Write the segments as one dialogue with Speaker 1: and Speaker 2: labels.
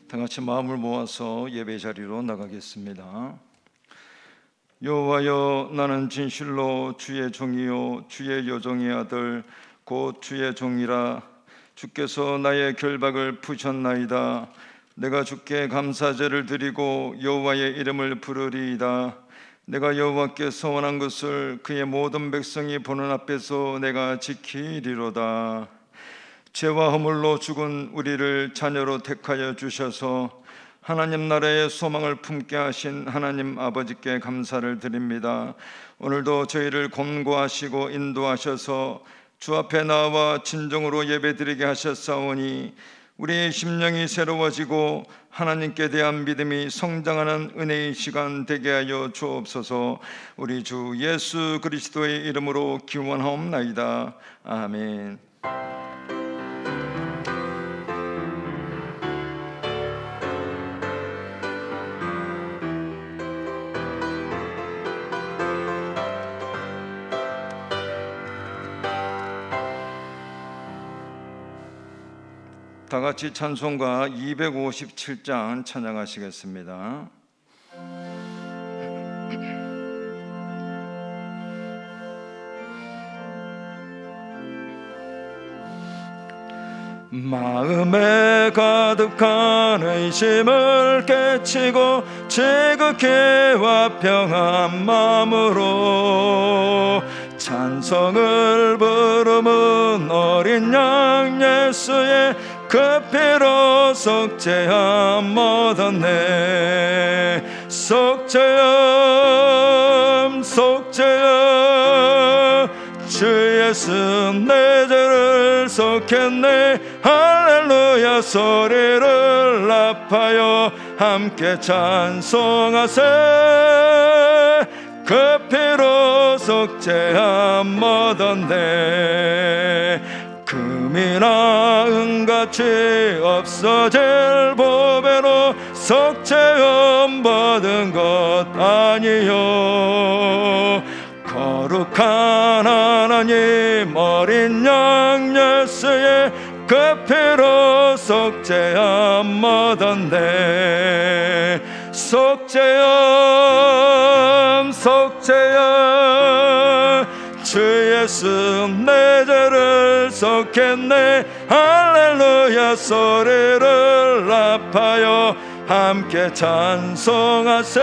Speaker 1: 다 같이 마음을 모아서 예배 자리로 나가겠습니다. 여호와여, 나는 진실로 주의 종이요 주의 여종의 아들 곧 주의 종이라. 주께서 나의 결박을 푸셨나이다. 내가 주께 감사제를 드리고 여호와의 이름을 부르리이다. 내가 여호와께 서원한 것을 그의 모든 백성이 보는 앞에서 내가 지키리로다. 죄와 허물로 죽은 우리를 자녀로 택하여 주셔서 하나님 나라의 소망을 품게 하신 하나님 아버지께 감사를 드립니다. 오늘도 저희를 권고하시고 인도하셔서 주 앞에 나와 진정으로 예배드리게 하셨사오니 우리의 심령이 새로워지고 하나님께 대한 믿음이 성장하는 은혜의 시간 되게 하여 주옵소서. 우리 주 예수 그리스도의 이름으로 기원하옵나이다. 아멘. 다 같이 찬송가 257장 찬양하시겠습니다. 마음에 가득한 의심을 깨치고 지극히 화평한 마음으로 찬송을 부르는 어린 양 예수의 그 피로 속죄함 얻었네. 속죄함 속죄함 주 예수 내 죄를 속했네. 할렐루야 소리를 합하여 함께 찬송하세. 그 피로 속죄함 얻었네. 금이나 은같이 없어질 보배로 속죄함 받은 것 아니요. 거룩한 하나님 어린 양 예수의 그 피로 속죄함 얻었네. 속죄함 속죄함 주 예수 내 죄를 속했네. 할렐루야 소리를 합하여 함께 찬송하세.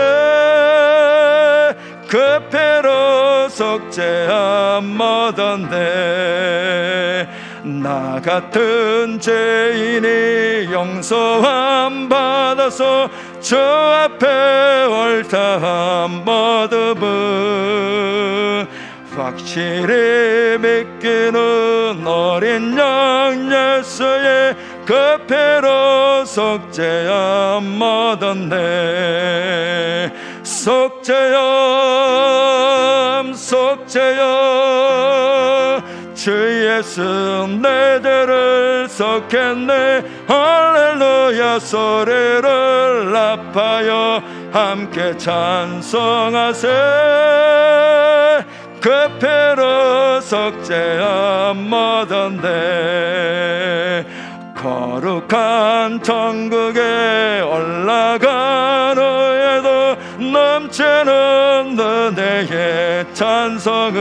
Speaker 1: 그 피로 속죄함 얻었네. 나 같은 죄인이 용서함 받아서 주 앞에 옳다함 얻음은 확실히 믿기는 어린 양 예수의 그 피로 속죄함 얻었네. 속죄함 속죄함 주 예수 내 죄를 속했네. 할렐루야 소리를 합하여 함께 찬송하세. 그 피로 속죄함 얻었네. 거룩한 천국에 올라간 후에도 넘치는 은혜의 찬송을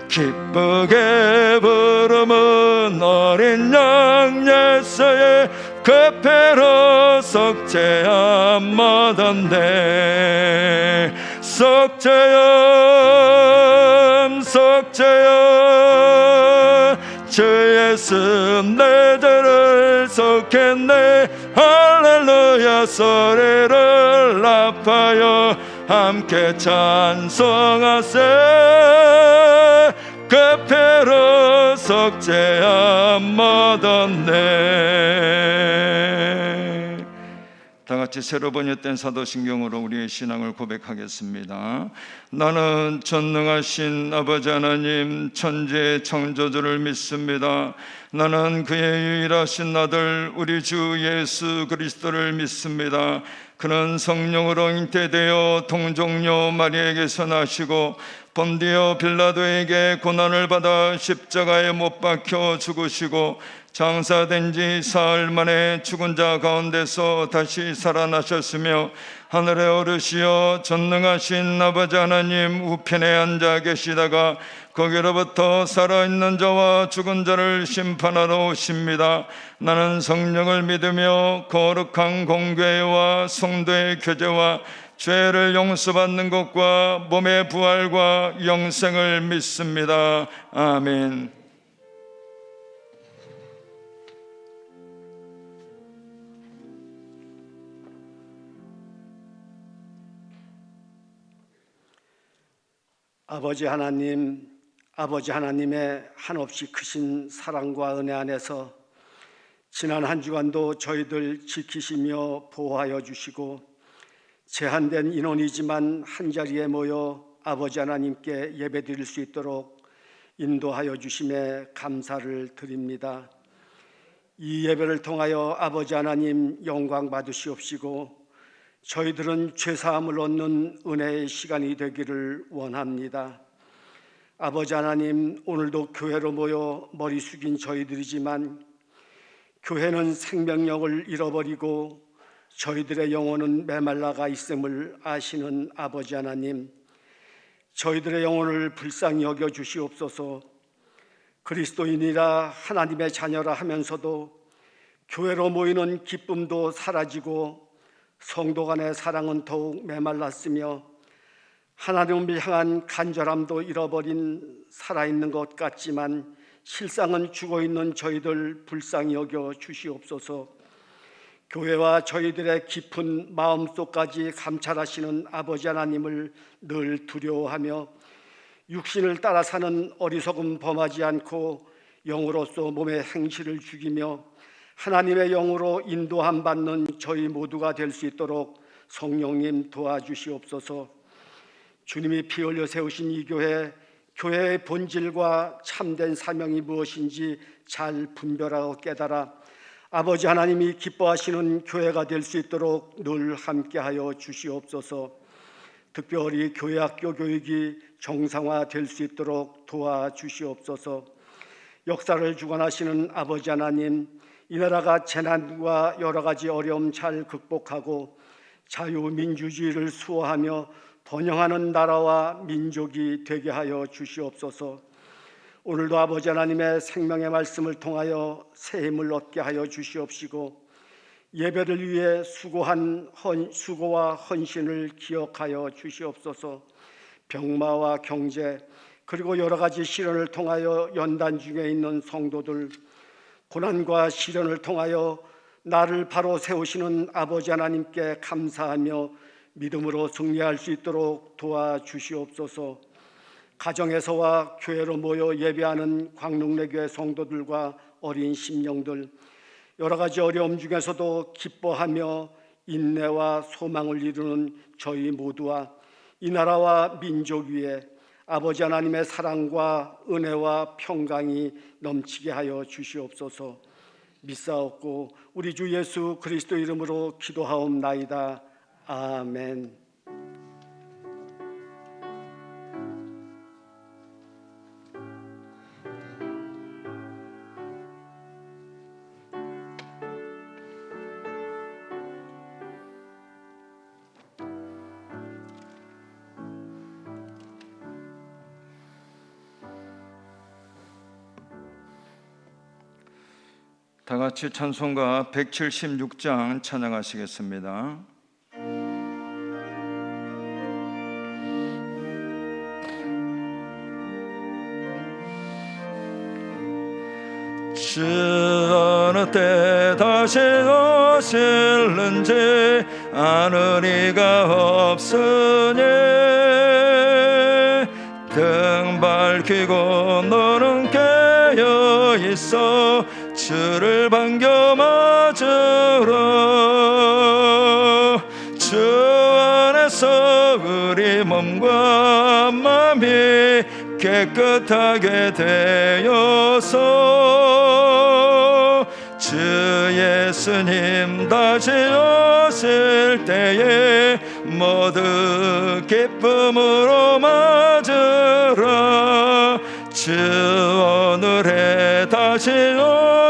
Speaker 1: 기쁘게 부르는 어린 양 예수의 그 피로 속죄함 얻었네. 속죄함 속죄함 주 예수 내 죄를 속했네. 할렐루야 소리를 합하여 함께 찬송하세. 그 피로 속죄함 얻었네. 다 같이 새로 번역된 사도신경으로 우리의 신앙을 고백하겠습니다. 나는 전능하신 아버지 하나님 천지의 창조주를 믿습니다. 나는 그의 유일하신 아들 우리 주 예수 그리스도를 믿습니다. 그는 성령으로 잉태되어 동정녀 마리에게서 나시고 본디오 빌라도에게 고난을 받아 십자가에 못 박혀 죽으시고 장사된 지 사흘 만에 죽은 자 가운데서 다시 살아나셨으며 하늘에 오르시어 전능하신 아버지 하나님 우편에 앉아 계시다가 거기로부터 살아있는 자와 죽은 자를 심판하러 오십니다. 나는 성령을 믿으며 거룩한 공교회와 성도의 교제와 죄를 용서받는 것과 몸의 부활과 영생을 믿습니다. 아멘.
Speaker 2: 아버지 하나님의 한없이 크신 사랑과 은혜 안에서 지난 한 주간도 저희들 지키시며 보호하여 주시고 제한된 인원이지만 한자리에 모여 아버지 하나님께 예배드릴 수 있도록 인도하여 주심에 감사를 드립니다. 이 예배를 통하여 아버지 하나님 영광 받으시옵시고 저희들은 죄사함을 얻는 은혜의 시간이 되기를 원합니다. 아버지 하나님, 오늘도 교회로 모여 머리 숙인 저희들이지만 교회는 생명력을 잃어버리고 저희들의 영혼은 메말라가 있음을 아시는 아버지 하나님, 저희들의 영혼을 불쌍히 여겨 주시옵소서. 그리스도인이라 하나님의 자녀라 하면서도 교회로 모이는 기쁨도 사라지고 성도 간의 사랑은 더욱 메말랐으며 하나님을 향한 간절함도 잃어버린 살아있는 것 같지만 실상은 죽어있는 저희들 불쌍히 여겨 주시옵소서. 교회와 저희들의 깊은 마음속까지 감찰하시는 아버지 하나님을 늘 두려워하며 육신을 따라 사는 어리석음 범하지 않고 영으로서 몸의 행실을 죽이며 하나님의 영으로 인도함 받는 저희 모두가 될 수 있도록 성령님 도와주시옵소서. 주님이 피 흘려 세우신 이 교회의 본질과 참된 사명이 무엇인지 잘 분별하고 깨달아 아버지 하나님이 기뻐하시는 교회가 될 수 있도록 늘 함께하여 주시옵소서. 특별히 교회학교 교육이 정상화될 수 있도록 도와주시옵소서. 역사를 주관하시는 아버지 하나님, 이 나라가 재난과 여러 가지 어려움 잘 극복하고 자유민주주의를 수호하며 번영하는 나라와 민족이 되게 하여 주시옵소서. 오늘도 아버지 하나님의 생명의 말씀을 통하여 새 힘을 얻게 하여 주시옵시고 예배를 위해 수고와 헌신을 기억하여 주시옵소서. 병마와 경제 그리고 여러 가지 시련을 통하여 연단 중에 있는 성도들, 고난과 시련을 통하여 나를 바로 세우시는 아버지 하나님께 감사하며 믿음으로 승리할 수 있도록 도와주시옵소서. 가정에서와 교회로 모여 예배하는 광릉내교회 성도들과 어린 심령들, 여러 가지 어려움 중에서도 기뻐하며 인내와 소망을 이루는 저희 모두와 이 나라와 민족 위에 아버지 하나님의 사랑과 은혜와 평강이 넘치게 하여 주시옵소서. 믿사옵고 우리 주 예수 그리스도 이름으로 기도하옵나이다. 아멘.
Speaker 1: 다 같이 찬송가 176장 찬양하시겠습니다. 어느 때 다시 오실는지 아는 이가 없으니 등 밝히고 너는 깨어 있어 주를 반겨 맞으라. 주 안에서 우리 몸과 마음이 깨끗하게 되어서 주 예수 예수님 다시 오실 때에 모두 기쁨으로 맞으라. 주 오늘에 다시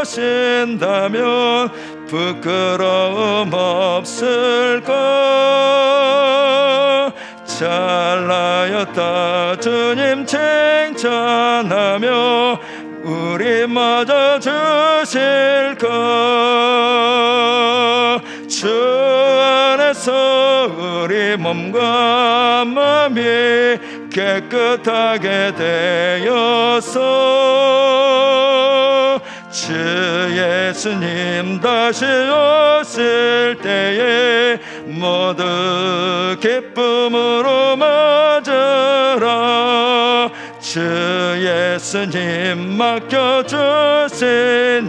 Speaker 1: 오신다면 부끄러움 없을까. 잘나였다 주님 칭찬하며 우리 맞아 주실까. 주 안에서 우리 몸과 마음이 깨끗하게 되었어. 주 예수님 다시 오실 때에 모두 기쁨으로 맞으라. 주 예수님 맡겨주신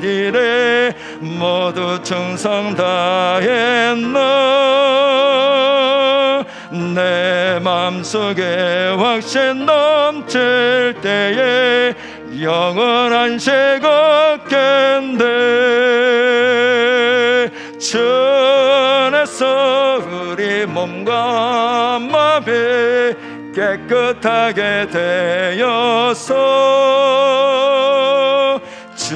Speaker 1: 일에 모두 충성 다했나. 내 맘속에 확신 넘칠 때에 영원한 식 없겠네. 주 안에서 우리 몸과 마음이 깨끗하게 되었어. 주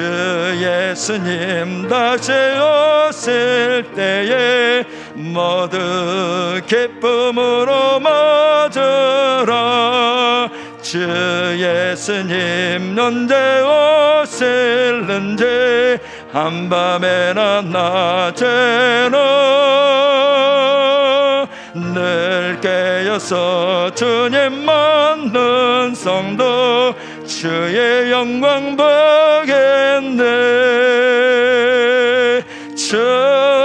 Speaker 1: 예수님 다시 오실 때에 모두 기쁨으로 맞으라. 주 예수님 언제 오실는지 한밤에나 낮에나 늘 깨어서 주님 만난 성도 주의 영광 보겠네. 주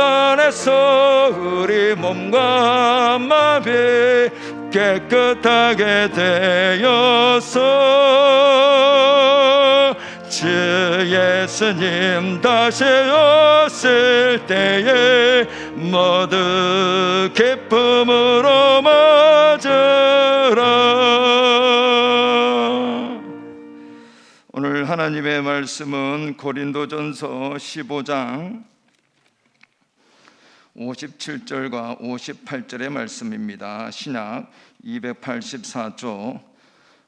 Speaker 1: 안에서 우리 몸과 마음이 깨끗하게 되었어. 주 예수님 다시 오실 때에 모두 기쁨으로 맞으라. 오늘 하나님의 말씀은 고린도전서 15장 57절과 58절의 말씀입니다. 신약 284조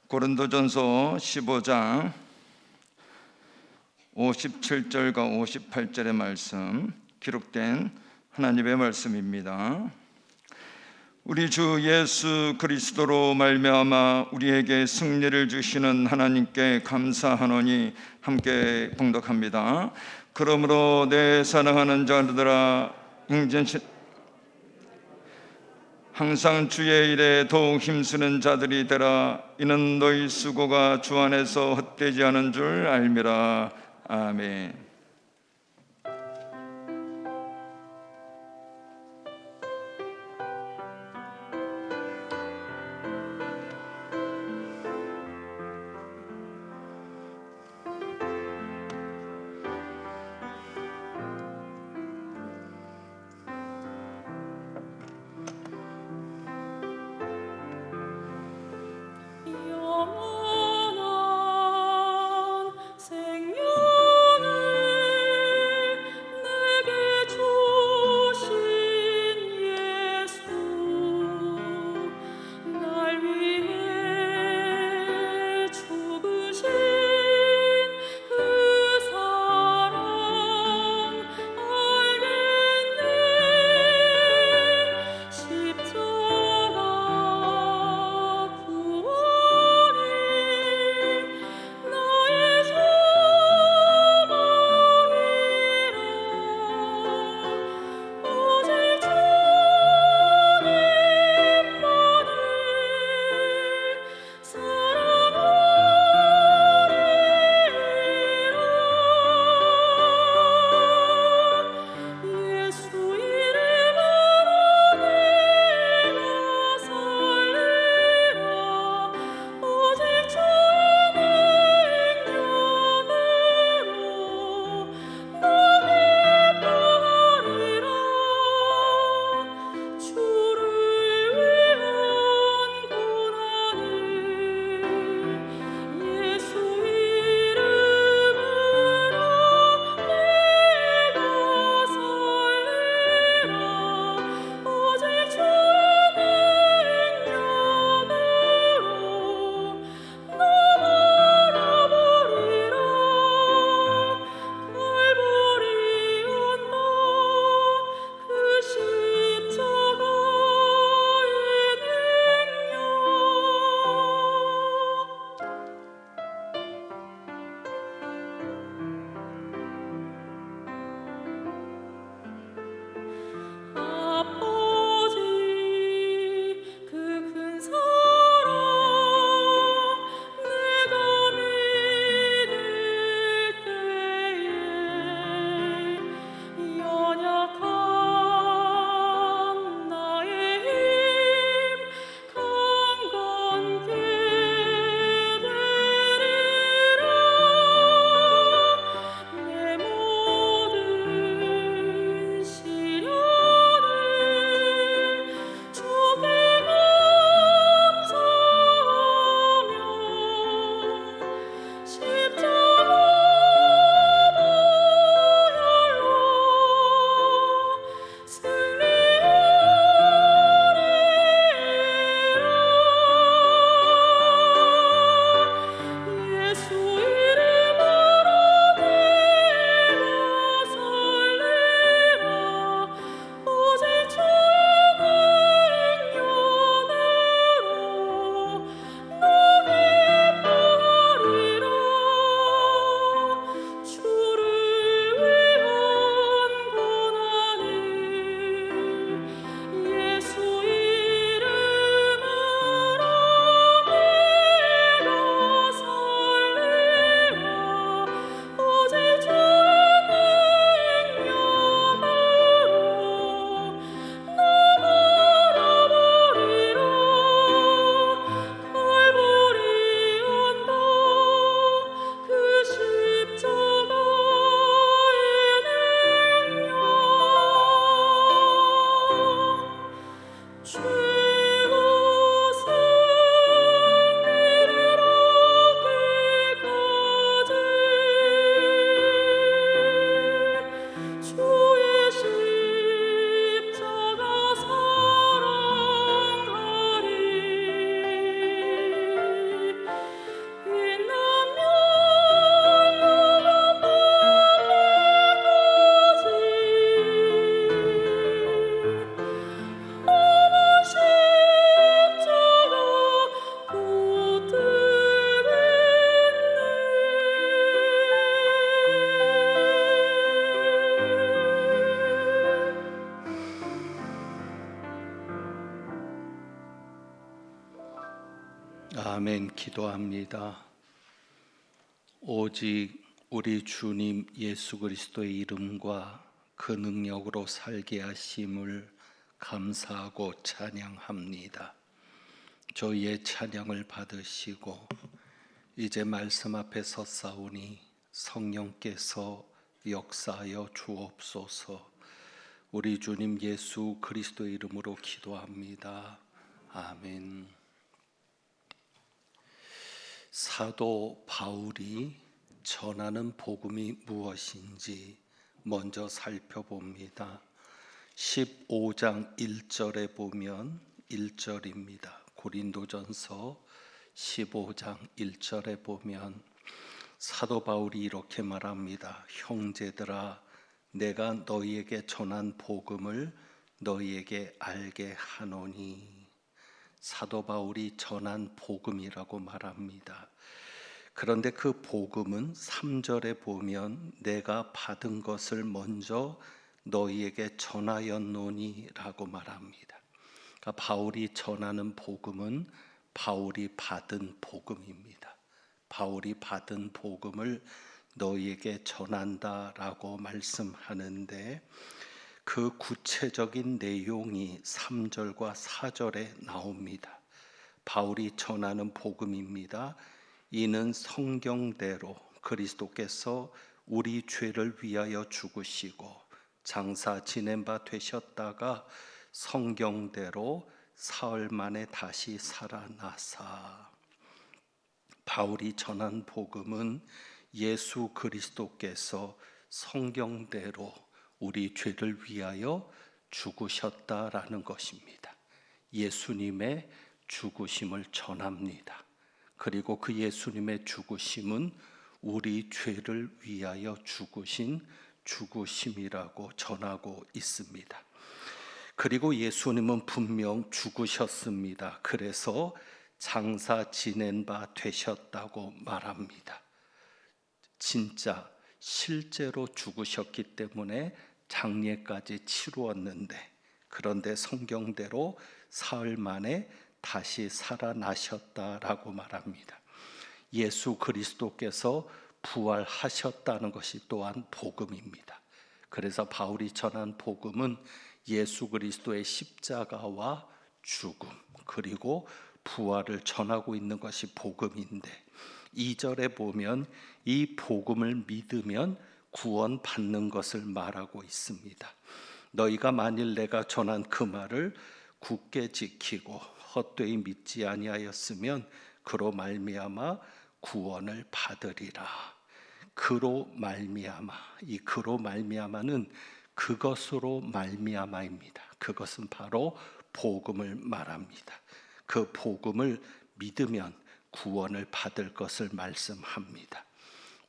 Speaker 1: 고린도전서 15장 57절과 58절의 말씀, 기록된 하나님의 말씀입니다. 우리 주 예수 그리스도로 말미암아 우리에게 승리를 주시는 하나님께 감사하노니 함께 봉독합니다. 그러므로 내 사랑하는 자들아 항상 주의 일에 더욱 힘쓰는 자들이 되라. 이는 너희 수고가 주 안에서 헛되지 않은 줄 알미라. 아멘.
Speaker 3: 영원한 생명을 아멘. 기도합니다. 오직 우리 주님 예수 그리스도의 이름과 그 능력으로 살게 하심을 감사하고 찬양합니다. 저희의 찬양을 받으시고 이제 말씀 앞에 섰사오니 성령께서 역사하여 주옵소서. 우리 주님 예수 그리스도의 이름으로 기도합니다. 아멘. 사도 바울이 전하는 복음이 무엇인지 먼저 살펴봅니다. 15장 1절에 보면 1절입니다. 고린도전서 15장 1절에 보면 사도 바울이 이렇게 말합니다. 형제들아, 내가 너희에게 전한 복음을 너희에게 알게 하노니. 사도 바울이 전한 복음이라고 말합니다. 그런데 그 복음은 3절에 보면 내가 받은 것을 먼저 너희에게 전하였노니 라고 말합니다. 그러니까 바울이 전하는 복음은 바울이 받은 복음입니다. 바울이 받은 복음을 너희에게 전한다라고 말씀하는데 그 구체적인 내용이 3절과 4절에 나옵니다. 바울이 전하는 복음입니다. 이는 성경대로 그리스도께서 우리 죄를 위하여 죽으시고 장사 지낸 바 되셨다가 성경대로 사흘 만에 다시 살아나사. 바울이 전한 복음은 예수 그리스도께서 성경대로 우리 죄를 위하여 죽으셨다라는 것입니다. 예수님의 죽으심을 전합니다. 그리고 그 예수님의 죽으심은 우리 죄를 위하여 죽으신 죽으심이라고 전하고 있습니다. 그리고 예수님은 분명 죽으셨습니다. 그래서 장사 지낸 바 되셨다고 말합니다. 진짜 실제로 죽으셨기 때문에 장례까지 치루었는데, 그런데 성경대로 사흘 만에 다시 살아나셨다라고 말합니다. 예수 그리스도께서 부활하셨다는 것이 또한 복음입니다. 그래서 바울이 전한 복음은 예수 그리스도의 십자가와 죽음 그리고 부활을 전하고 있는 것이 복음인데, 2절에 보면 이 복음을 믿으면 구원받는 것을 말하고 있습니다. 너희가 만일 내가 전한 그 말을 굳게 지키고 헛되이 믿지 아니하였으면 그로 말미암아 구원을 받으리라. 그로 말미암아, 이 그로 말미암아는 그것으로 말미암아입니다. 그것은 바로 복음을 말합니다. 그 복음을 믿으면 구원을 받을 것을 말씀합니다.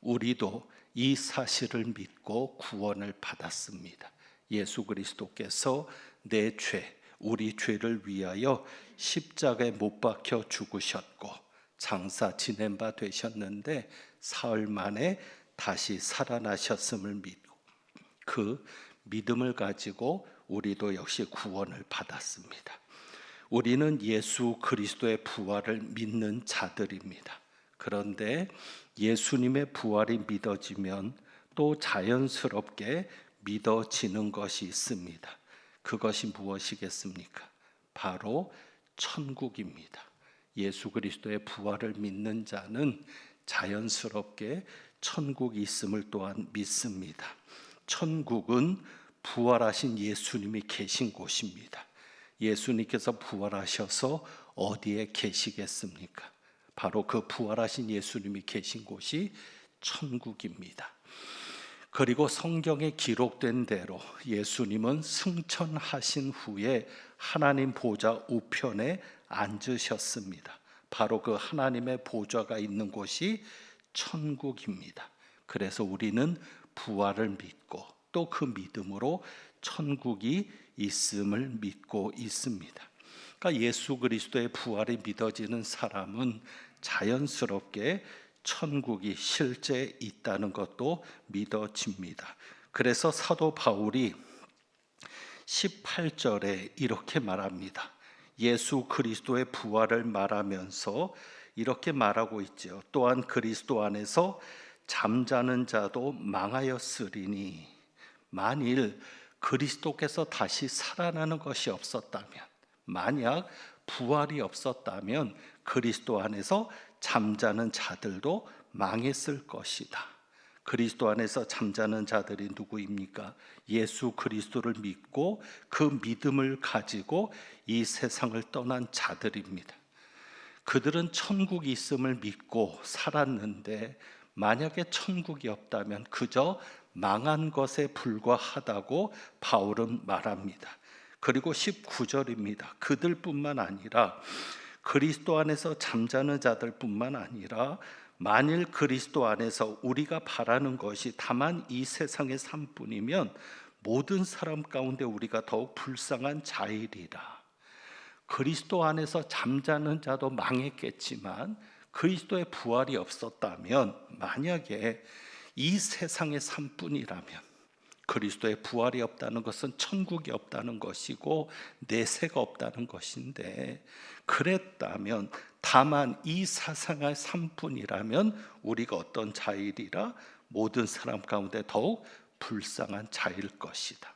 Speaker 3: 우리도 이 사실을 믿고 구원을 받았습니다. 예수 그리스도께서 내 죄, 우리 죄를 위하여 십자가에 못 박혀 죽으셨고 장사 지낸 바 되셨는데 사흘 만에 다시 살아나셨음을 믿고 그 믿음을 가지고 우리도 역시 구원을 받았습니다. 우리는 예수 그리스도의 부활을 믿는 자들입니다. 그런데 예수님의 부활이 믿어지면 또 자연스럽게 믿어지는 것이 있습니다. 그것이 무엇이겠습니까? 바로 천국입니다. 예수 그리스도의 부활을 믿는 자는 자연스럽게 천국이 있음을 또한 믿습니다. 천국은 부활하신 예수님이 계신 곳입니다. 예수님께서 부활하셔서 어디에 계시겠습니까? 바로 그 부활하신 예수님이 계신 곳이 천국입니다. 그리고 성경에 기록된 대로 예수님은 승천하신 후에 하나님 보좌 우편에 앉으셨습니다. 바로 그 하나님의 보좌가 있는 곳이 천국입니다. 그래서 우리는 부활을 믿고 또 그 믿음으로 천국이 있음을 믿고 있습니다. 그러니까 예수 그리스도의 부활이 믿어지는 사람은 자연스럽게 천국이 실제 있다는 것도 믿어집니다. 그래서 사도 바울이 18절에 이렇게 말합니다. 예수 그리스도의 부활을 말하면서 이렇게 말하고 있죠. 또한 그리스도 안에서 잠자는 자도 망하였으리니, 만일 그리스도께서 다시 살아나는 것이 없었다면, 만약 부활이 없었다면 그리스도 안에서 잠자는 자들도 망했을 것이다. 그리스도 안에서 잠자는 자들이 누구입니까? 예수 그리스도를 믿고 그 믿음을 가지고 이 세상을 떠난 자들입니다. 그들은 천국이 있음을 믿고 살았는데, 만약에 천국이 없다면 그저 망한 것에 불과하다고 바울은 말합니다. 그리고 19절입니다. 그들뿐만 아니라, 그리스도 안에서 잠자는 자들뿐만 아니라, 만일 그리스도 안에서 우리가 바라는 것이 다만 이 세상의 삶뿐이면 모든 사람 가운데 우리가 더욱 불쌍한 자이리라. 그리스도 안에서 잠자는 자도 망했겠지만 그리스도의 부활이 없었다면, 만약에 이 세상의 삶뿐이라면, 그리스도의 부활이 없다는 것은 천국이 없다는 것이고 내세가 없다는 것인데, 그랬다면, 다만 이 세상의 삶뿐이라면 우리가 어떤 자이리라? 모든 사람 가운데 더욱 불쌍한 자일 것이다.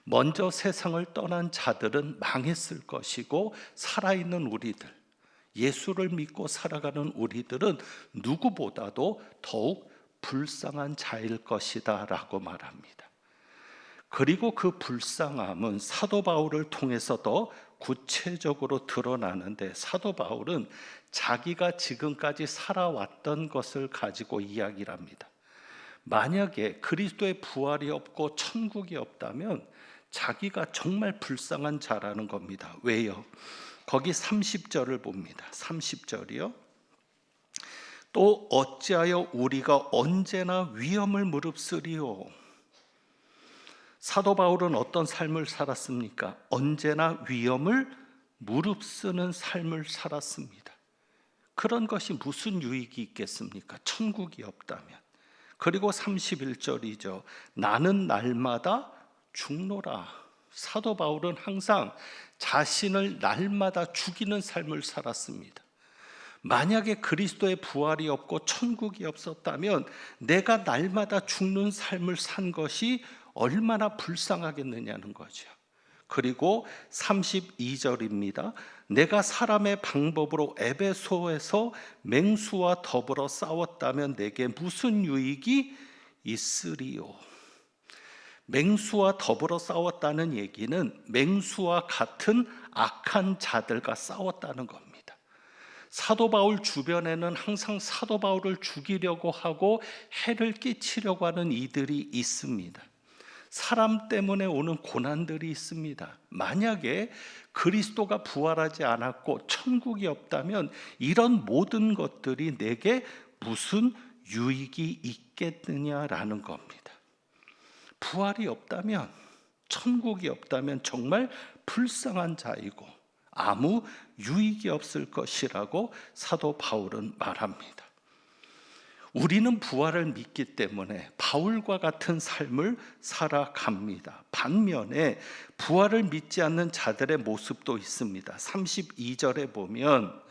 Speaker 3: 먼저 세상을 떠난 자들은 망했을 것이고, 살아있는 우리들, 예수를 믿고 살아가는 우리들은 누구보다도 더욱 불쌍한 자일 것이다 라고 말합니다. 그리고 그 불쌍함은 사도 바울을 통해서 더 구체적으로 드러나는데, 사도 바울은 자기가 지금까지 살아왔던 것을 가지고 이야기를 합니다. 만약에 그리스도의 부활이 없고 천국이 없다면 자기가 정말 불쌍한 자라는 겁니다. 왜요? 거기 30절을 봅니다. 30절이요. 또 어찌하여 우리가 언제나 위험을 무릅쓰리요? 사도 바울은 어떤 삶을 살았습니까? 언제나 위험을 무릅쓰는 삶을 살았습니다. 그런 것이 무슨 유익이 있겠습니까? 천국이 없다면. 그리고 31절이죠. 나는 날마다 죽노라. 사도 바울은 항상 자신을 날마다 죽이는 삶을 살았습니다. 만약에 그리스도의 부활이 없고 천국이 없었다면 내가 날마다 죽는 삶을 산 것이 얼마나 불쌍하겠느냐는 거죠. 그리고 32절입니다. 내가 사람의 방법으로 에베소에서 맹수와 더불어 싸웠다면 내게 무슨 유익이 있으리요? 맹수와 더불어 싸웠다는 얘기는 맹수와 같은 악한 자들과 싸웠다는 겁니다. 사도 바울 주변에는 항상 사도 바울을 죽이려고 하고 해를 끼치려고 하는 이들이 있습니다. 사람 때문에 오는 고난들이 있습니다. 만약에 그리스도가 부활하지 않았고 천국이 없다면 이런 모든 것들이 내게 무슨 유익이 있겠느냐라는 겁니다. 부활이 없다면, 천국이 없다면 정말 불쌍한 자이고 아무 유익이 없을 것이라고 사도 바울은 말합니다. 우리는 부활을 믿기 때문에 바울과 같은 삶을 살아갑니다. 반면에 부활을 믿지 않는 자들의 모습도 있습니다. 32절에 보면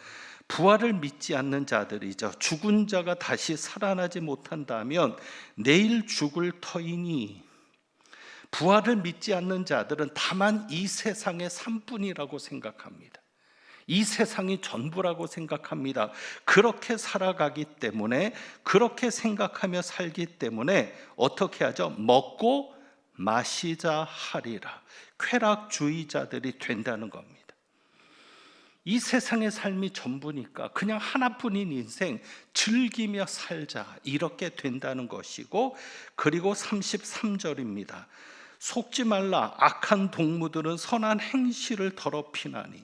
Speaker 3: 부활을 믿지 않는 자들이죠. 죽은 자가 다시 살아나지 못한다면 내일 죽을 터이니, 부활을 믿지 않는 자들은 다만 이 세상의 삶뿐이라고 생각합니다. 이 세상이 전부라고 생각합니다. 그렇게 살아가기 때문에, 그렇게 생각하며 살기 때문에 어떻게 하죠? 먹고 마시자 하리라. 쾌락주의자들이 된다는 겁니다. 이 세상의 삶이 전부니까 그냥 하나뿐인 인생 즐기며 살자, 이렇게 된다는 것이고, 그리고 33절입니다. 속지 말라. 악한 동무들은 선한 행실을 더럽히나니.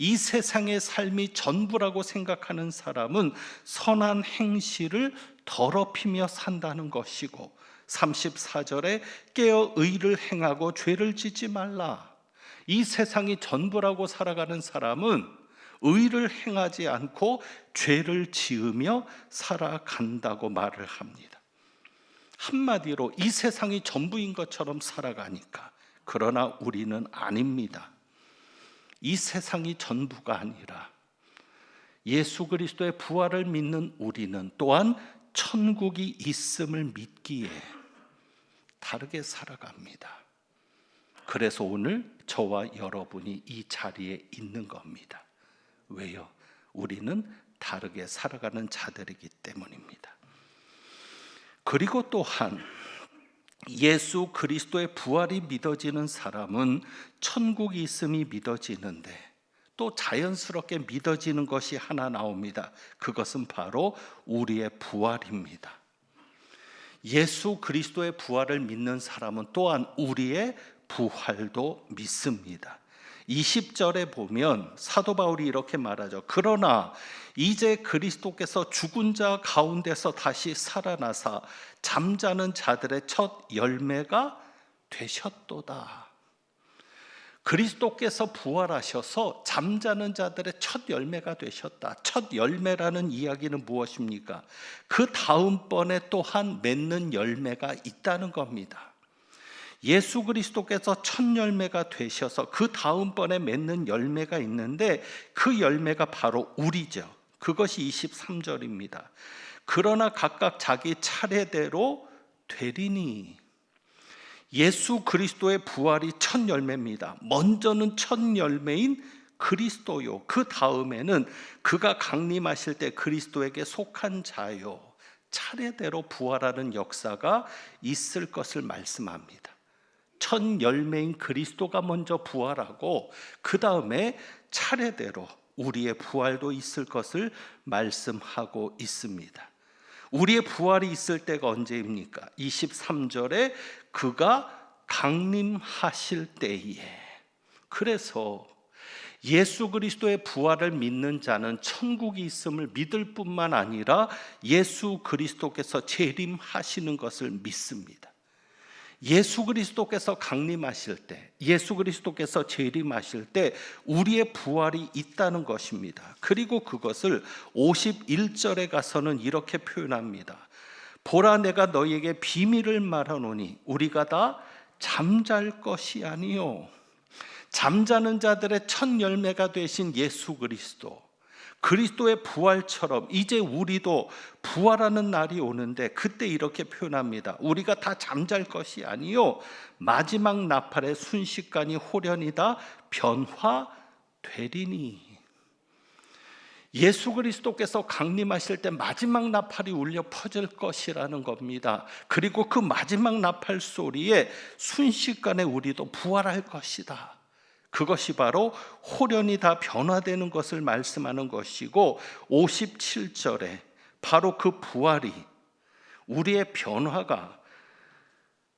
Speaker 3: 이 세상의 삶이 전부라고 생각하는 사람은 선한 행실을 더럽히며 산다는 것이고, 34절에 깨어 의를 행하고 죄를 짓지 말라. 이 세상이 전부라고 살아가는 사람은 의를 행하지 않고 죄를 지으며 살아간다고 말을 합니다. 한마디로 이 세상이 전부인 것처럼 살아가니까. 그러나 우리는 아닙니다. 이 세상이 전부가 아니라 예수 그리스도의 부활을 믿는 우리는 또한 천국이 있음을 믿기에 다르게 살아갑니다. 그래서 오늘 저와 여러분이 이 자리에 있는 겁니다. 왜요? 우리는 다르게 살아가는 자들이기 때문입니다. 그리고 또한 예수 그리스도의 부활이 믿어지는 사람은 천국이 있음이 믿어지는데 또 자연스럽게 믿어지는 것이 하나 나옵니다. 그것은 바로 우리의 부활입니다. 예수 그리스도의 부활을 믿는 사람은 또한 우리의 부활도 믿습니다. 20절에 보면 사도 바울이 이렇게 말하죠. 그러나 이제 그리스도께서 죽은 자 가운데서 다시 살아나사 잠자는 자들의 첫 열매가 되셨도다. 그리스도께서 부활하셔서 잠자는 자들의 첫 열매가 되셨다. 첫 열매라는 이야기는 무엇입니까? 그 다음번에 또한 맺는 열매가 있다는 겁니다. 예수 그리스도께서 첫 열매가 되셔서 그 다음번에 맺는 열매가 있는데 그 열매가 바로 우리죠. 그것이 23절입니다. 그러나 각각 자기 차례대로 되리니. 예수 그리스도의 부활이 첫 열매입니다. 먼저는 첫 열매인 그리스도요. 그 다음에는 그가 강림하실 때 그리스도에게 속한 자요. 차례대로 부활하는 역사가 있을 것을 말씀합니다. 첫 열매인 그리스도가 먼저 부활하고 그 다음에 차례대로 우리의 부활도 있을 것을 말씀하고 있습니다. 우리의 부활이 있을 때가 언제입니까? 23절에 그가 강림하실 때에. 그래서 예수 그리스도의 부활을 믿는 자는 천국이 있음을 믿을 뿐만 아니라 예수 그리스도께서 재림하시는 것을 믿습니다. 예수 그리스도께서 강림하실 때, 예수 그리스도께서 재림하실 때 우리의 부활이 있다는 것입니다. 그리고 그것을 51절에 가서는 이렇게 표현합니다. 보라, 내가 너희에게 비밀을 말하노니 우리가 다 잠잘 것이 아니요. 잠자는 자들의 첫 열매가 되신 예수 그리스도, 그리스도의 부활처럼 이제 우리도 부활하는 날이 오는데 그때 이렇게 표현합니다. 우리가 다 잠잘 것이 아니요 마지막 나팔의 순식간이 호련히 다 변화되리니. 예수 그리스도께서 강림하실 때 마지막 나팔이 울려 퍼질 것이라는 겁니다. 그리고 그 마지막 나팔 소리에 순식간에 우리도 부활할 것이다. 그것이 바로 호련히 다 변화되는 것을 말씀하는 것이고 57절에 바로 그 부활이 우리의 변화가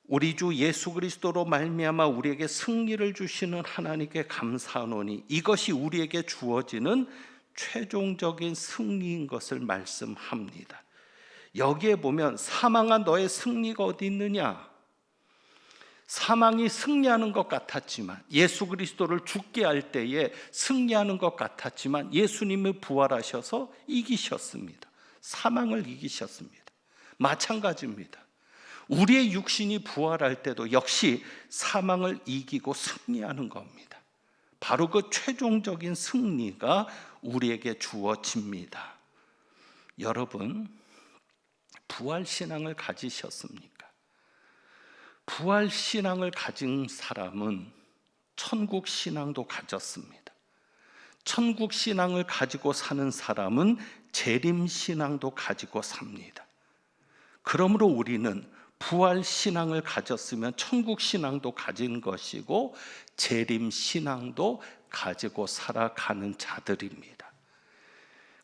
Speaker 3: 우리 주 예수 그리스도로 말미암아 우리에게 승리를 주시는 하나님께 감사하노니 이것이 우리에게 주어지는 최종적인 승리인 것을 말씀합니다. 여기에 보면 사망한 너의 승리가 어디 있느냐? 사망이 승리하는 것 같았지만 예수 그리스도를 죽게 할 때에 승리하는 것 같았지만 예수님이 부활하셔서 이기셨습니다. 사망을 이기셨습니다. 마찬가지입니다. 우리의 육신이 부활할 때도 역시 사망을 이기고 승리하는 겁니다. 바로 그 최종적인 승리가 우리에게 주어집니다. 여러분, 부활신앙을 가지셨습니까? 부활신앙을 가진 사람은 천국신앙도 가졌습니다. 천국신앙을 가지고 사는 사람은 재림신앙도 가지고 삽니다. 그러므로 우리는 부활신앙을 가졌으면 천국신앙도 가진 것이고 재림신앙도 가지고 살아가는 자들입니다.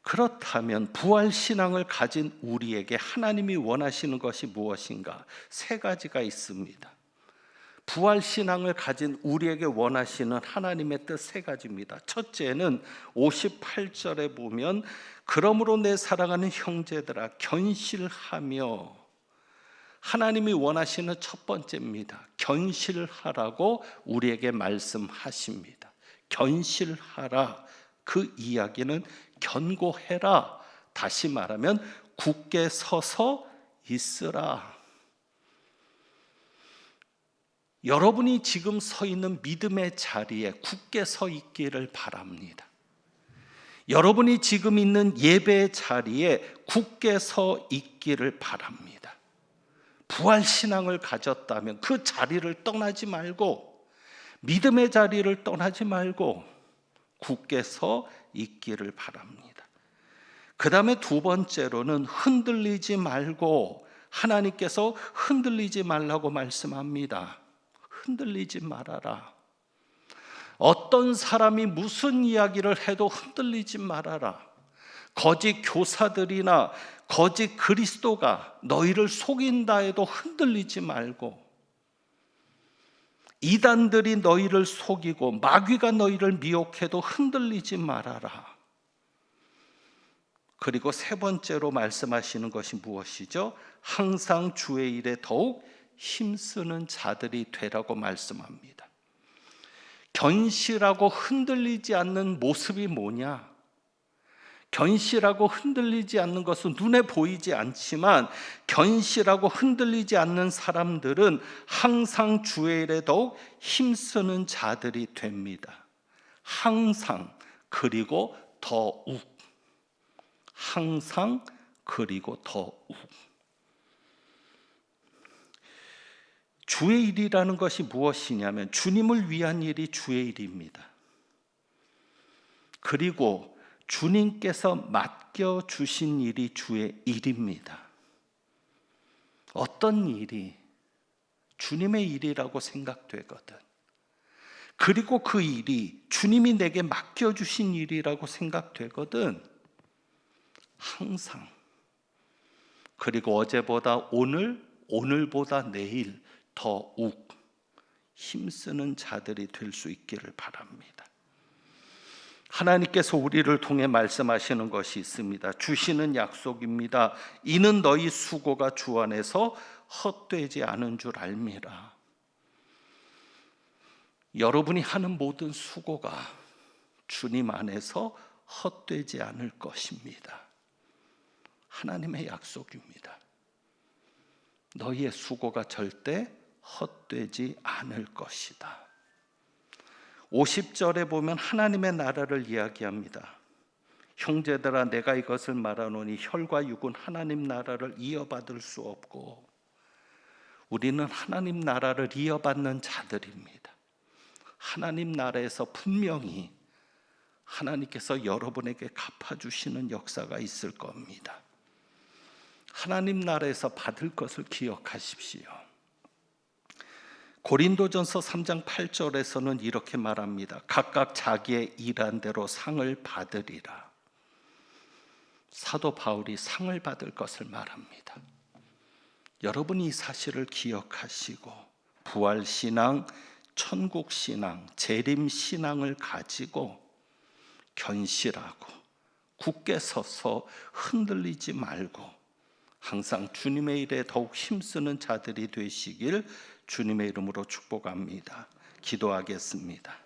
Speaker 3: 그렇다면 부활신앙을 가진 우리에게 하나님이 원하시는 것이 무엇인가? 세 가지가 있습니다. 부활신앙을 가진 우리에게 원하시는 하나님의 뜻 세 가지입니다. 첫째는 58절에 보면 그러므로 내 사랑하는 형제들아 견실하며, 하나님이 원하시는 첫 번째입니다. 견실하라고 우리에게 말씀하십니다. 견실하라, 그 이야기는 견고해라, 다시 말하면 굳게 서서 있으라. 여러분이 지금 서 있는 믿음의 자리에 굳게 서 있기를 바랍니다. 여러분이 지금 있는 예배 자리에 굳게 서 있기를 바랍니다. 부활신앙을 가졌다면 그 자리를 떠나지 말고, 믿음의 자리를 떠나지 말고 굳게 서 있기를 바랍니다. 그 다음에 두 번째로는 흔들리지 말고, 하나님께서 흔들리지 말라고 말씀합니다. 흔들리지 말아라. 어떤 사람이 무슨 이야기를 해도 흔들리지 말아라. 거짓 교사들이나 거짓 그리스도가 너희를 속인다 해도 흔들리지 말고, 이단들이 너희를 속이고 마귀가 너희를 미혹해도 흔들리지 말아라. 그리고 세 번째로 말씀하시는 것이 무엇이죠? 항상 주의 일에 더욱 힘쓰는 자들이 되라고 말씀합니다. 견실하고 흔들리지 않는 모습이 뭐냐? 견실하고 흔들리지 않는 것은 눈에 보이지 않지만, 견실하고 흔들리지 않는 사람들은 항상 주의 일에 더욱 힘쓰는 자들이 됩니다. 항상, 그리고 더욱. 항상, 그리고 더욱. 주의 일이라는 것이 무엇이냐면 주님을 위한 일이 주의 일입니다. 그리고 주님께서 맡겨주신 일이 주의 일입니다. 어떤 일이 주님의 일이라고 생각되거든, 그리고 그 일이 주님이 내게 맡겨주신 일이라고 생각되거든, 항상, 그리고 어제보다 오늘, 오늘보다 내일 더욱 힘쓰는 자들이 될 수 있기를 바랍니다. 하나님께서 우리를 통해 말씀하시는 것이 있습니다. 주시는 약속입니다. 이는 너희 수고가 주 안에서 헛되지 않은 줄 알미라. 여러분이 하는 모든 수고가 주님 안에서 헛되지 않을 것입니다. 하나님의 약속입니다. 너희의 수고가 절대 헛되지 않을 것이다. 50절에 보면 하나님의 나라를 이야기합니다. 형제들아, 내가 이것을 말하노니 혈과 육은 하나님 나라를 이어받을 수 없고, 우리는 하나님 나라를 이어받는 자들입니다. 하나님 나라에서 분명히 하나님께서 여러분에게 갚아주시는 역사가 있을 겁니다. 하나님 나라에서 받을 것을 기억하십시오. 고린도전서 3장 8절에서는 이렇게 말합니다. 각각 자기의 일한 대로 상을 받으리라. 사도 바울이 상을 받을 것을 말합니다. 여러분이 이 사실을 기억하시고 부활신앙, 천국신앙, 재림신앙을 가지고 견실하고 굳게 서서 흔들리지 말고 항상 주님의 일에 더욱 힘쓰는 자들이 되시길 주님의 이름으로 축복합니다. 기도하겠습니다.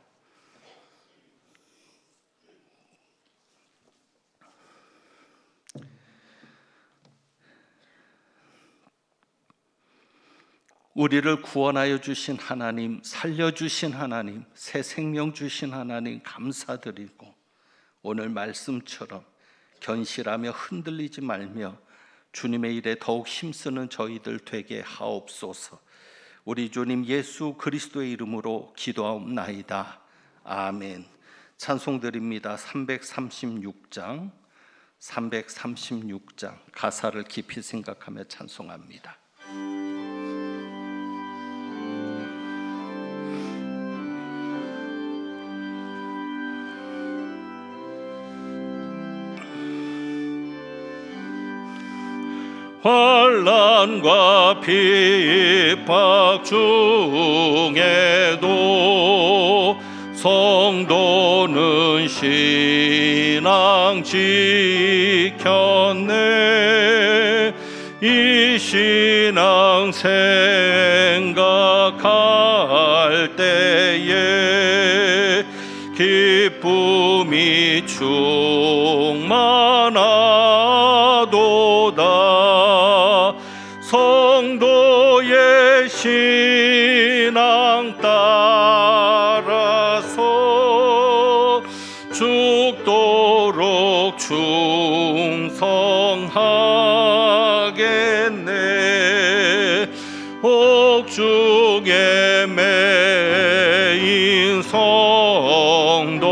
Speaker 3: 우리를 구원하여 주신 하나님, 살려주신 하나님, 새 생명 주신 하나님 감사드리고, 오늘 말씀처럼 견실하며 흔들리지 말며 주님의 일에 더욱 힘쓰는 저희들 되게 하옵소서. 우리 주님 예수 그리스도의 이름으로 기도하옵나이다. 아멘. 찬송드립니다. 336장 가사를 깊이 생각하며 찬송합니다. 환난과 핍박 중에도 성도는 신앙 지켰네. 이 신앙 생각할 때에 기쁨이 충만하도다. 성도의 신앙 따라서 죽도록 옥중에 매인 성도나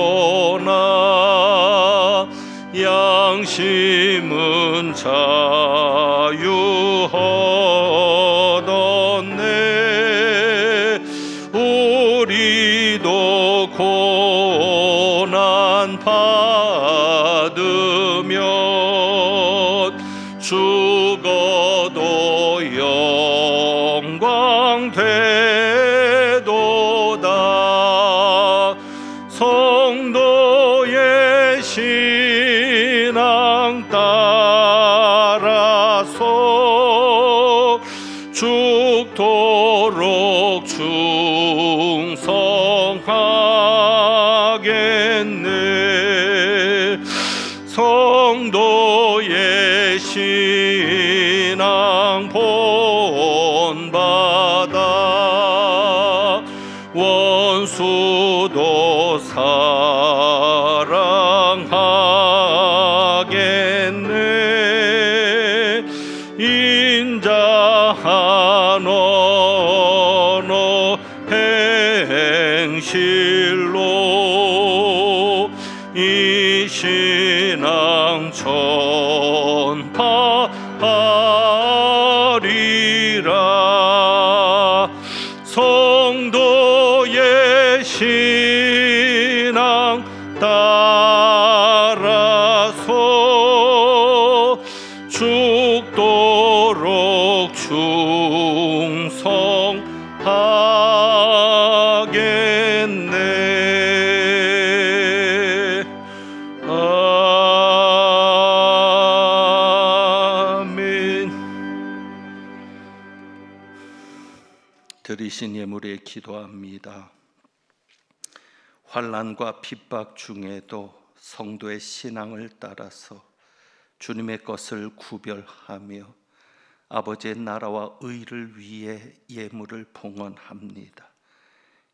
Speaker 3: 양심은 자유하던네 우리도 고난 받으면 죽어도 영광 되도다. 성도의 신앙 따라서 죽도록 충성하겠네. 성도의 신앙 본받아 원수도 사랑하겠네. 인자한 언어 행실로 이 신앙 전파하리라. 성도의 신앙 따라서 죽도록 충성하겠네. 아멘. 들으신 예물에 기도합니다. 환난과 핍박 중에도 성도의 신앙을 따라서 주님의 것을 구별하며 아버지의 나라와 의를 위해 예물을 봉헌합니다.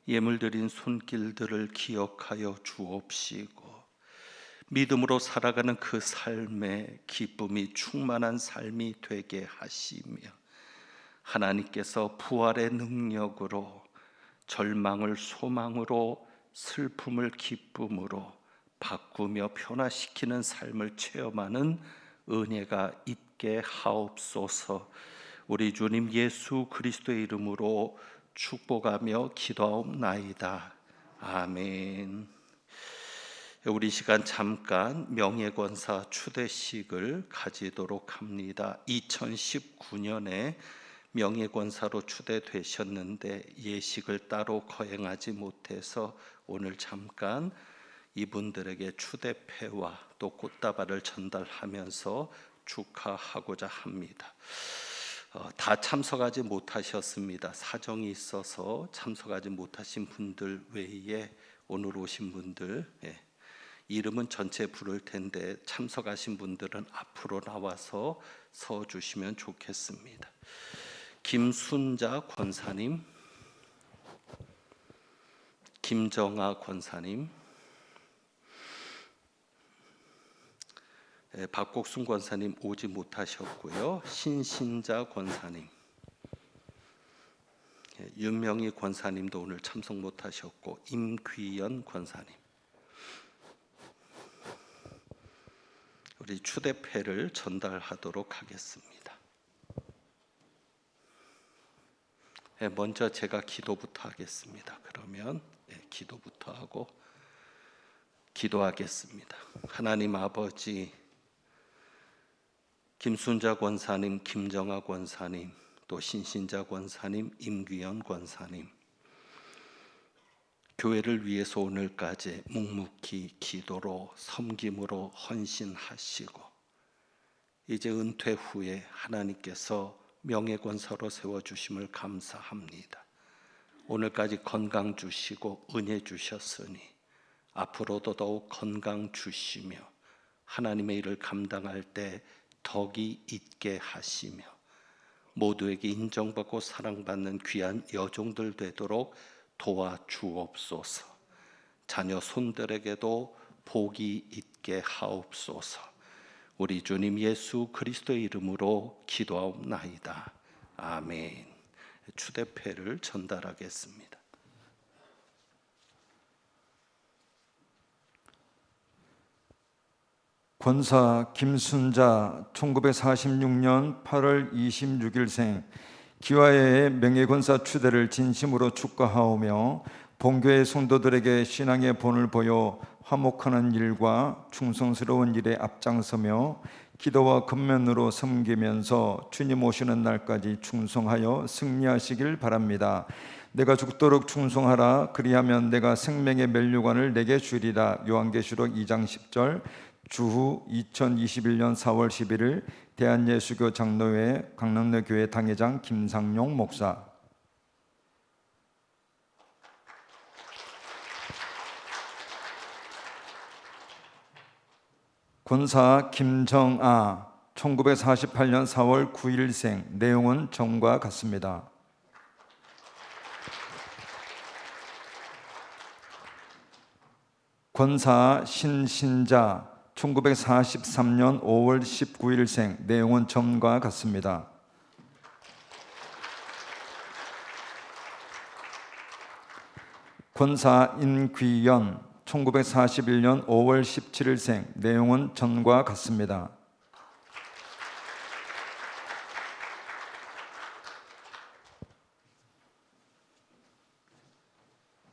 Speaker 3: 예물 드린 손길들을 기억하여 주옵시고 믿음으로 살아가는 그 삶에 기쁨이 충만한 삶이 되게 하시며 하나님께서 부활의 능력으로 절망을 소망으로 슬픔을 기쁨으로 바꾸며 변화시키는 삶을 체험하는 은혜가 있게 하옵소서. 우리 주님 예수 그리스도의 이름으로 축복하며 기도하옵나이다. 아멘. 우리 시간 잠깐 명예권사 추대식을 가지도록 합니다. 2019년에 명예권사로 추대되셨는데 예식을 따로 거행하지 못해서 오늘 잠깐 이분들에게 추대패와 또 꽃다발을 전달하면서 축하하고자 합니다. 다 참석하지 못하셨습니다. 사정이 있어서 참석하지 못하신 분들 외에 오늘 오신 분들 이름은 전체 부를 텐데 참석하신 분들은 앞으로 나와서 서 주시면 좋겠습니다. 김순자 권사님, 김정아 권사님, 박곡순 권사님 오지 못하셨고요. 신신자 권사님, 윤명희 권사님도 오늘 참석 못하셨고 임귀연 권사님, 우리 추대패를 전달하도록 하겠습니다. 먼저 제가 기도부터 하겠습니다. 그러면 기도부터 하고 기도하겠습니다. 하나님 아버지, 김순자 권사님, 김정아 권사님, 또 신신자 권사님, 임귀연 권사님, 교회를 위해서 오늘까지 묵묵히 기도로 섬김으로 헌신하시고 이제 은퇴 후에 하나님께서 명예권사로 세워주심을 감사합니다. 오늘까지 건강 주시고 은혜 주셨으니 앞으로도 더욱 건강 주시며 하나님의 일을 감당할 때 덕이 있게 하시며 모두에게 인정받고 사랑받는 귀한 여종들 되도록 도와주옵소서. 자녀 손들에게도 복이 있게 하옵소서. 우리 주님 예수 그리스도의 이름으로 기도하옵나이다. 아멘. 추대패를 전달하겠습니다.
Speaker 1: 권사 김순자 1946년 8월 26일생 기와의 명예권사 추대를 진심으로 축하하오며 본교회 성도들에게 신앙의 본을 보여 화목하는 일과 충성스러운 일에 앞장서며 기도와 근면으로 섬기면서 주님 오시는 날까지 충성하여 승리하시길 바랍니다. 내가 죽도록 충성하라. 그리하면 내가 생명의 면류관을 내게 주리라. 요한계시록 2장 10절. 주후 2021년 4월 11일 대한예수교 장로회 강릉내 교회 당회장 김상용 목사. 권사 김정아 1948년 4월 9일생. 내용은 전과 같습니다. 권사 신신자 1943년 5월 19일생. 내용은 전과 같습니다. 권사 인귀연 1941년 5월 17일생. 내용은 전과 같습니다.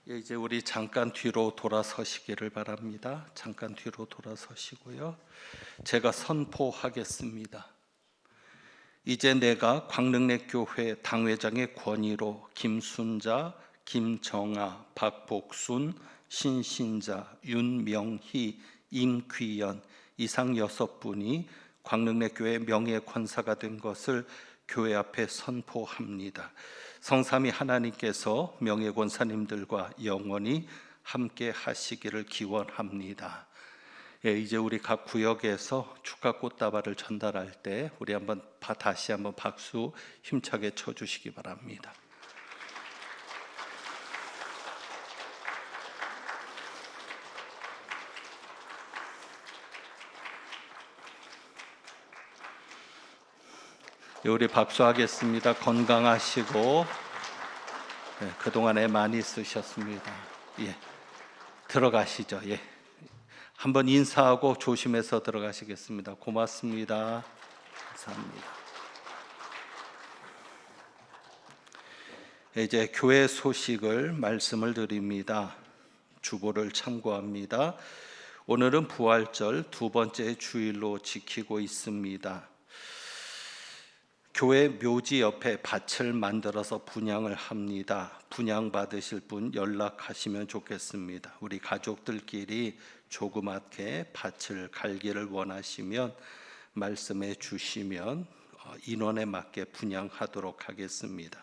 Speaker 3: 이제 우리 잠깐 뒤로 돌아서시기를 바랍니다. 잠깐 뒤로 돌아서시고요. 제가 선포하겠습니다. 이제 내가 광릉내 교회 당회장의 권위로 김순자, 김정아, 박복순, 신신자, 윤명희, 임귀연 이상 6분이 광릉내 교회 명예권사가 된 것을 교회 앞에 선포합니다. 성삼위 하나님께서 명예권사님들과 영원히 함께 하시기를 기원합니다. 이제 우리 각 구역에서 축하 꽃다발을 전달할 때 우리 다시 한번 박수 힘차게 쳐주시기 바랍니다. 우리 박수하겠습니다. 건강하시고 그동안에 많이 쓰셨습니다. 들어가시죠. 한번 인사하고 조심해서 들어가시겠습니다. 고맙습니다. 감사합니다. 이제 교회 소식을 말씀을 드립니다. 주보를 참고합니다. 오늘은 부활절 두 번째 주일로 지키고 있습니다. 교회 묘지 옆에 밭을 만들어서 분향을 합니다. 분향 받으실 분 연락하시면 좋겠습니다. 우리 가족들끼리 조그맣게 밭을 갈기를 원하시면 말씀해 주시면 인원에 맞게 분향하도록 하겠습니다.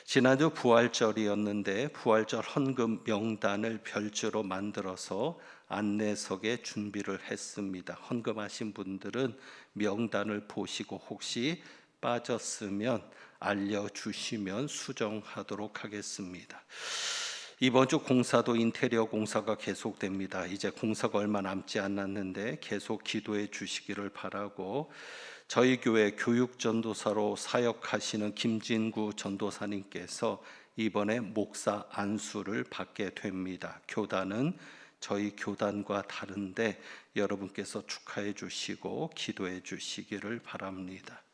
Speaker 3: 지난주 부활절이었는데 부활절 헌금 명단을 별도로 만들어서 안내석에 준비를 했습니다. 헌금하신 분들은 명단을 보시고 혹시 빠졌으면 알려주시면 수정하도록 하겠습니다. 이번 주 공사도 인테리어 공사가 계속됩니다. 이제 공사가 얼마 남지 않았는데 계속 기도해 주시기를 바라고, 저희 교회 교육전도사로 사역하시는 김진구 전도사님께서 이번에 목사 안수를 받게 됩니다. 교단은 저희 교단과 다른데 여러분께서 축하해 주시고 기도해 주시기를 바랍니다.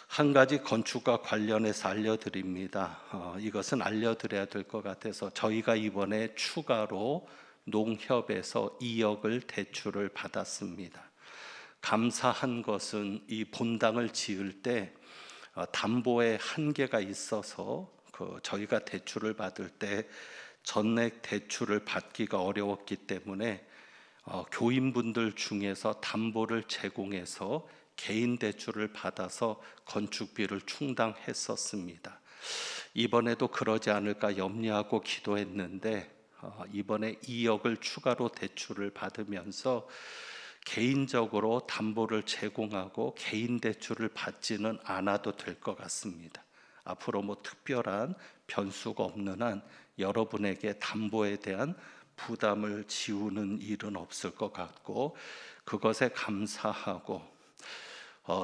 Speaker 3: 한 가지 건축과 관련해서 알려드립니다. 이것은 알려드려야 될 것 같아서 저희가 이번에 추가로 농협에서 2억을 대출을 받았습니다. 감사한 것은 이 본당을 지을 때 담보에 한계가 있어서 저희가 대출을 받을 때 전액 대출을 받기가 어려웠기 때문에 교인분들 중에서 담보를 제공해서 개인 대출을 받아서 건축비를 충당했었습니다. 이번에도 그러지 않을까 염려하고 기도했는데 이번에 2억을 추가로 대출을 받으면서 개인적으로 담보를 제공하고 개인 대출을 받지는 않아도 될 것 같습니다. 앞으로 특별한 변수가 없는 한 여러분에게 담보에 대한 부담을 지우는 일은 없을 것 같고, 그것에 감사하고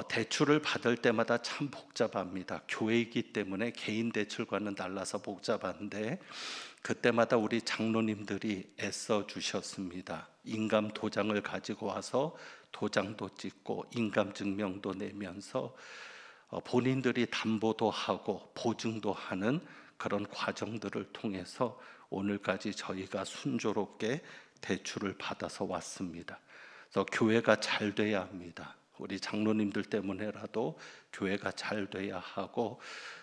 Speaker 3: 대출을 받을 때마다 참 복잡합니다. 교회이기 때문에 개인 대출과는 달라서 복잡한데 그때마다 우리 장로님들이 애써 주셨습니다. 인감 도장을 가지고 와서 도장도 찍고 인감 증명도 내면서 본인들이 담보도 하고 보증도 하는 그런 과정들을 통해서 오늘까지 저희가 순조롭게 대출을 받아서 왔습니다. 그래서 교회가 잘 돼야 합니다. 우리 장로님들 때문에라도 교회가 잘 돼야 하고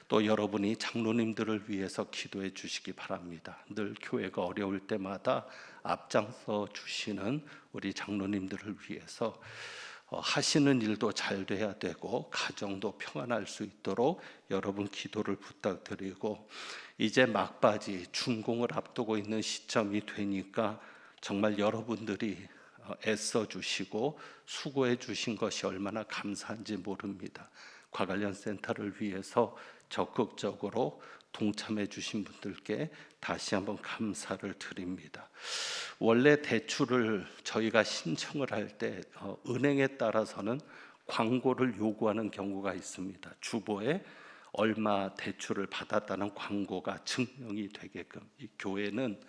Speaker 3: 또 여러분이 장로님들을 위해서 기도해 주시기 바랍니다. 늘 교회가 어려울 때마다 앞장서 주시는 우리 장로님들을 위해서 하시는 일도 잘 돼야 되고 가정도 평안할 수 있도록 여러분 기도를 부탁드리고 이제 막바지 준공을 앞두고 있는 시점이 되니까 정말 여러분들이 애써 주시고 수고해 주신 것이 얼마나 감사한지 모릅니다. 과관련 센터를 위해서 적극적으로 동참해 주신 분들께 다시 한번 감사를 드립니다. 원래 대출을 저희가 신청을 할 때 은행에 따라서는 광고를 요구하는 경우가 있습니다. 주보에 얼마 대출을 받았다는 광고가 증명이 되게끔. 이 교회는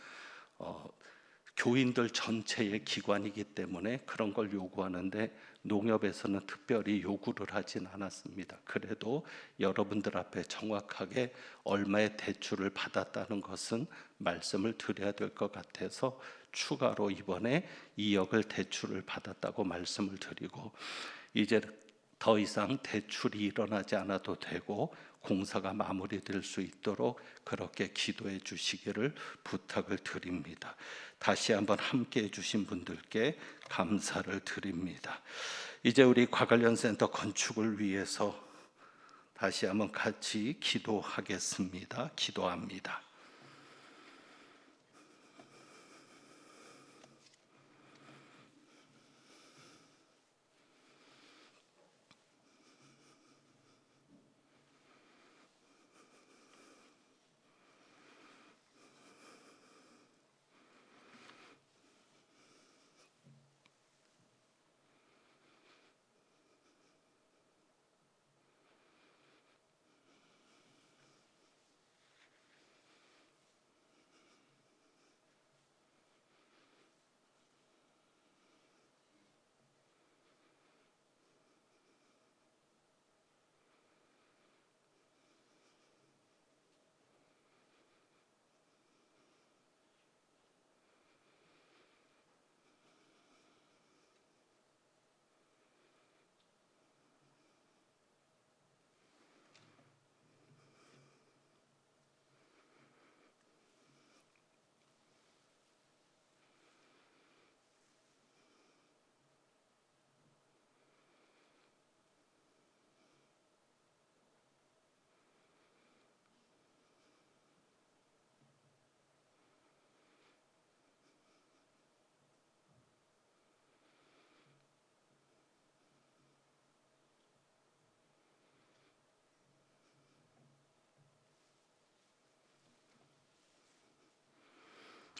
Speaker 3: 교인들 전체의 기관이기 때문에 그런 걸 요구하는데 농협에서는 특별히 요구를 하진 않았습니다. 그래도 여러분들 앞에 정확하게 얼마의 대출을 받았다는 것은 말씀을 드려야 될 것 같아서 추가로 이번에 2억을 대출을 받았다고 말씀을 드리고 이제 더 이상 대출이 일어나지 않아도 되고 공사가 마무리될 수 있도록 그렇게 기도해 주시기를 부탁을 드립니다. 다시 한번 함께해 주신 분들께 감사를 드립니다. 이제 우리 과관련센터 건축을 위해서 다시 한번 같이 기도하겠습니다. 기도합니다.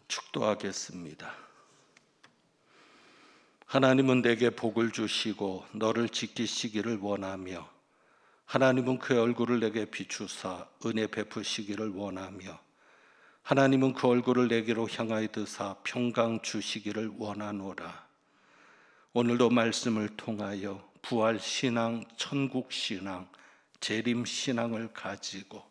Speaker 3: 축도하겠습니다. 하나님은 내게 복을 주시고 너를 지키시기를 원하며 하나님은 그의 얼굴을 내게 비추사 은혜 베푸시기를 원하며 하나님은 그 얼굴을 내게로 향하여 드사 평강 주시기를 원하노라. 오늘도 말씀을 통하여 부활신앙, 천국신앙, 재림신앙을 가지고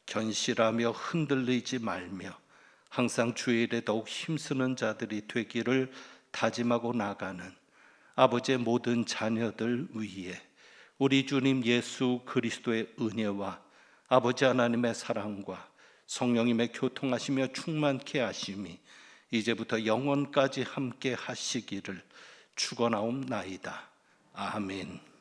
Speaker 3: 견실하며 흔들리지 말며 항상 주의 일에 더욱 힘쓰는 자들이 되기를 다짐하고 나가는 아버지의 모든 자녀들 위에 우리 주님 예수 그리스도의 은혜와 아버지 하나님의 사랑과 성령님의 교통하시며 충만케 하심이 이제부터 영원까지 함께 하시기를 축원하옵나이다. 아멘.